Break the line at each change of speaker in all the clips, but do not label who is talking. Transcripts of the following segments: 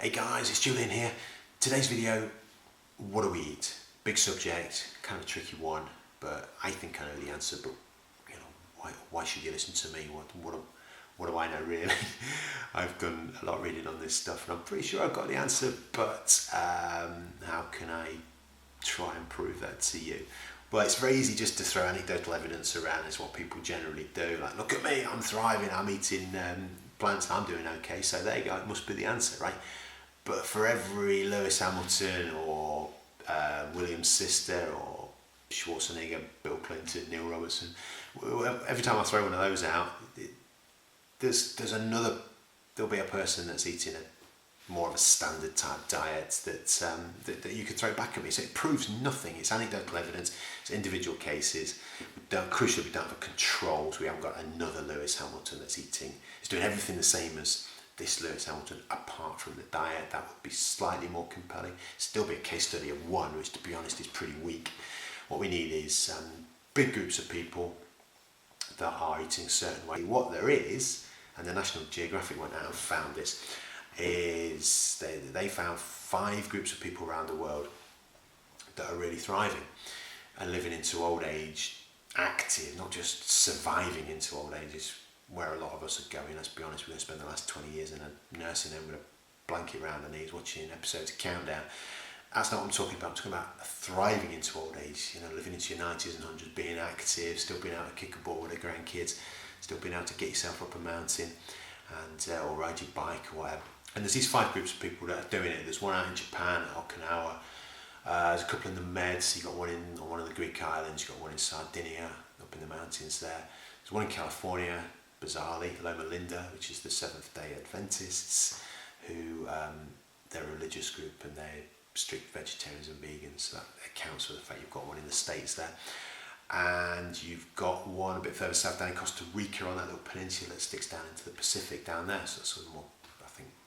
Hey guys, it's Julian here. Today's video, what do we eat? Big subject, kind of a tricky one, but I think I know the answer, but you know, why should you listen to me? What do I know really? I've done a lot of reading on this stuff and I'm pretty sure I've got the answer, but how can I try and prove that to you? Well, it's very easy just to throw anecdotal evidence around. It's what people generally do. Like, look at me, I'm thriving, I'm eating plants, I'm doing okay, so there you go, it must be the answer, right? But for every Lewis Hamilton or William's sister or Schwarzenegger, Bill Clinton, Neil Robertson, every time I throw one of those out, there'll be a person that's eating a more of a standard type diet that you could throw back at me. So it proves nothing. It's anecdotal evidence. It's individual cases. Crucially, we don't have a control. So we haven't got another Lewis Hamilton that's eating. He's doing everything the same as this Lewis Hamilton, apart from the diet. That would be slightly more compelling. Still be a case study of one, which to be honest is pretty weak. What we need is big groups of people that are eating a certain way. What there is, and the National Geographic went out and found this, is they found 5 groups of people around the world that are really thriving and living into old age, active, not just surviving into old age, is where a lot of us are going. Let's be honest, we're going to spend the last 20 years in a nursing home with a blanket around our knees watching episodes of Countdown. That's not what I'm talking about. I'm talking about thriving into old age, living into your 90s and 100s, being active, still being able to kick a ball with your grandkids, still being able to get yourself up a mountain and or ride your bike or whatever. And there's these 5 groups of people that are doing it. There's one out in Japan at Okinawa. There's a couple in the Meds. You've got one on one of the Greek islands. You've got one in Sardinia, up in the mountains there. There's one in California, bizarrely, Loma Linda, which is the Seventh-day Adventists, who they're a religious group and they're strict vegetarians and vegans. So that accounts for the fact you've got one in the States there. And you've got one a bit further south down in Costa Rica on that little peninsula that sticks down into the Pacific down there. So that's sort of more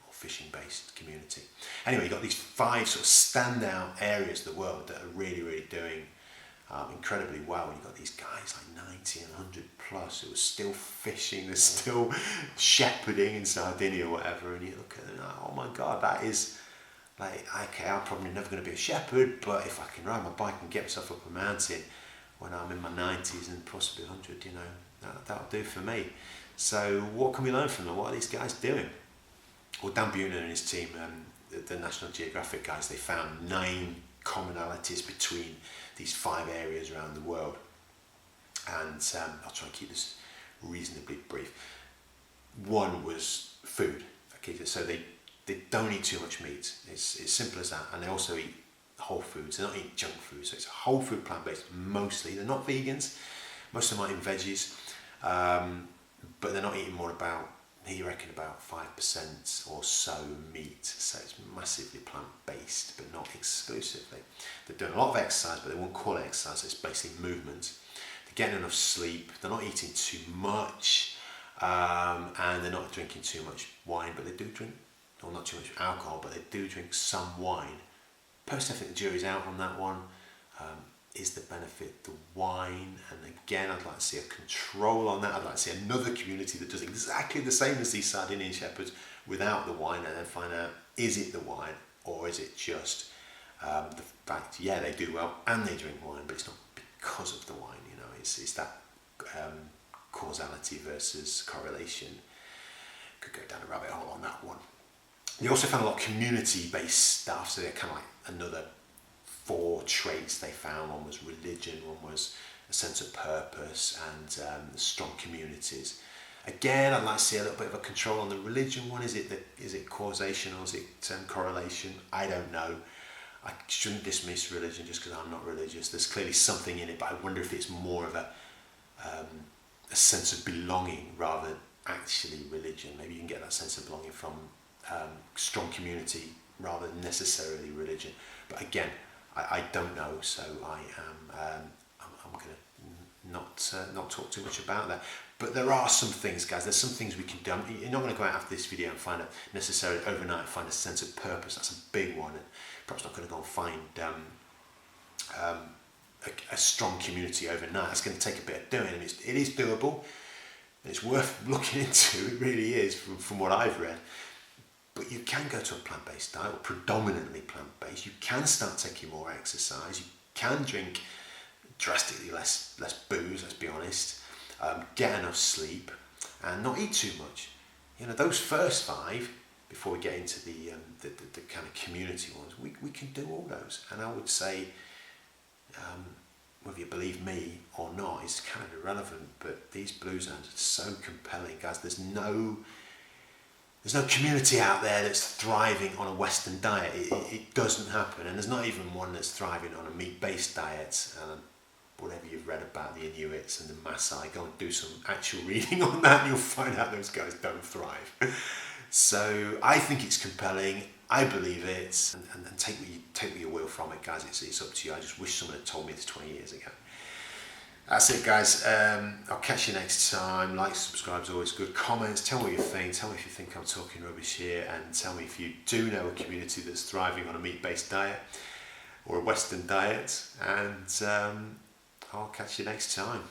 fishing based community. Anyway, you've got these 5 sort of standout areas of the world that are really, really doing incredibly well. You've got these guys like 90 and 100 plus who are still fishing, they're still shepherding in Sardinia or whatever, and you look at them like, oh my god, that is like, okay, I'm probably never going to be a shepherd, but if I can ride my bike and get myself up a mountain when I'm in my 90s and possibly 100, that'll do for me. So what can we learn from them? What are these guys doing? Well, Dan Buettner and his team, the National Geographic guys, they found 9 commonalities between these 5 areas around the world. And I'll try and keep this reasonably brief. One was food. Okay, so they don't eat too much meat. It's as simple as that. And they also eat whole foods. They're not eating junk food. So it's whole food, plant-based mostly. They're not vegans. Most of them are eating veggies. But they're not eating more about, he reckoned, about 5% or so meat, so it's massively plant-based, but not exclusively. They're doing a lot of exercise, but they won't call it exercise, it's basically movement. They're getting enough sleep, they're not eating too much, and they're not drinking too much wine, but they do drink, or not too much alcohol, but they do drink some wine. Personally, I think the jury's out on that one. Is the benefit the wine? And again, I'd like to see a control on that. I'd like to see another community that does exactly the same as these Sardinian shepherds without the wine, and then find out, is it the wine or is it just the fact, yeah, they do well and they drink wine, but it's not because of the wine, it's that causality versus correlation. Could go down a rabbit hole on that one. They also found a lot of community-based stuff, so they're kind of like another 4 traits they found. One was religion, one was a sense of purpose, and strong communities. Again, I'd like to see a little bit of a control on the religion one. Is it causation or is it correlation? I don't know. I shouldn't dismiss religion just because I'm not religious. There's clearly something in it, but I wonder if it's more of a sense of belonging rather than actually religion. Maybe you can get that sense of belonging from strong community rather than necessarily religion. But again, I don't know, so I'm going to not talk too much about that. But there are some things, guys. There's some things we can do. You're not going to go out after this video and find necessarily overnight find a sense of purpose. That's a big one. And perhaps not going to go and find a strong community overnight. That's going to take a bit of doing, and it is doable. And it's worth looking into. It really is, from what I've read. But you can go to a plant-based diet, or predominantly plant-based. You can start taking more exercise. You can drink drastically less booze, let's be honest. Get enough sleep and not eat too much. Those first 5, before we get into the kind of community ones, we can do all those. And I would say, whether you believe me or not is kind of irrelevant, but these blue zones are so compelling, guys. There's no community out there that's thriving on a Western diet. It doesn't happen, and there's not even one that's thriving on a meat-based diet. Whatever you've read about the Inuits and the Maasai, go and do some actual reading on that, and you'll find out those guys don't thrive. So I think it's compelling. I believe it, and take what you will from it, guys. It's up to you. I just wish someone had told me this 20 years ago. That's it, guys. I'll catch you next time. Like, subscribe is always good. Comments, tell me what you think. Tell me if you think I'm talking rubbish here, and tell me if you do know a community that's thriving on a meat-based diet or a Western diet. And I'll catch you next time.